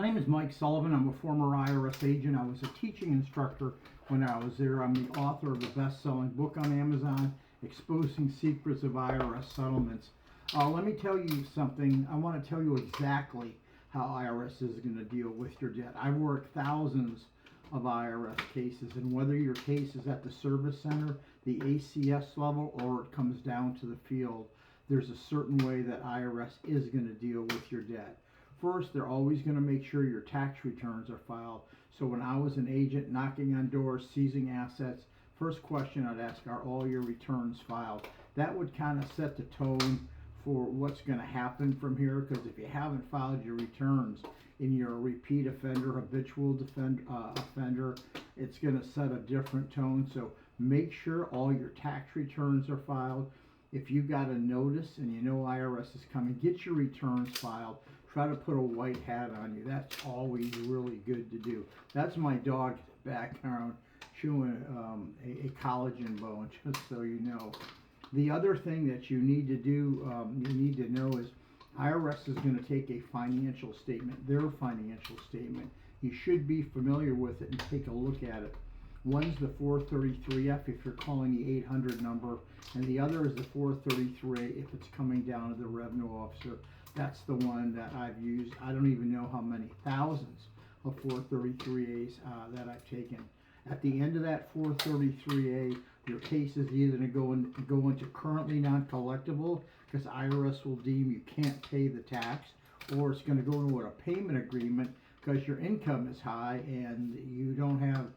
My name is Mike Sullivan. I'm a former IRS agent. I was a teaching instructor when I was there. I'm the author of a best-selling book on Amazon, Exposing Secrets of IRS Settlements. Let me tell you something. I want to tell you exactly how IRS is going to deal with your debt. I've worked thousands of IRS cases, and whether your case is at the service center, the ACS level, or it comes down to the field, there's a certain way that IRS is going to deal with your debt. First, they're always going to make sure your tax returns are filed. So when I was an agent knocking on doors, seizing assets, first question I'd ask, are all your returns filed? That would kind of set the tone for what's going to happen from here, because if you haven't filed your returns and you're a repeat offender, habitual offender, it's going to set a different tone. So make sure all your tax returns are filed. If you got a notice and you know IRS is coming, get your returns filed. Try to put a white hat on you. That's always really good to do. That's my dog background chewing a collagen bone, just so you know. The other thing that you need to do, you need to know is IRS is going to take a financial statement, their financial statement. You should be familiar with it and take a look at it. One's the 433F if you're calling the 800 number, and the other is the 433 if it's coming down to the revenue officer. That's the one that I've used. I don't even know how many thousands of 433As that I've taken. At the end of that 433A, your case is either going to go into currently non-collectible, because IRS will deem you can't pay the tax, or it's going to go into a payment agreement because your income is high and you don't have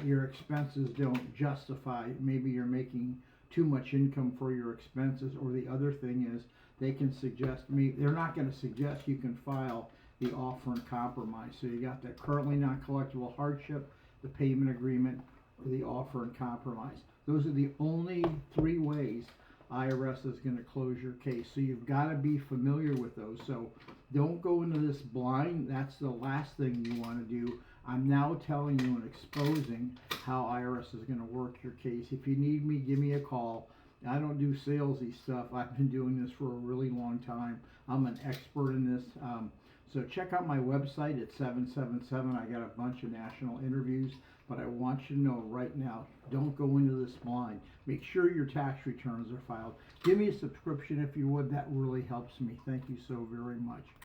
your expenses don't justify. Maybe you're making too much income for your expenses. Or the other thing is, they can suggest they're not going to suggest you can file the offer and compromise. So you got the currently non-collectible hardship, the payment agreement, or the offer and compromise. Those are the only three ways IRS is going to close your case. So you've got to be familiar with those. So don't go into this blind. That's the last thing you want to do. I'm now telling you and exposing how IRS is going to work your case. If you need me, give me a call. I don't do salesy stuff. I've been doing this for a really long time. I'm an expert in this. So check out my website at 777. I got a bunch of national interviews, but I want you to know right now, don't go into this blind. Make sure your tax returns are filed. Give me a subscription if you would. That really helps me. Thank you so very much.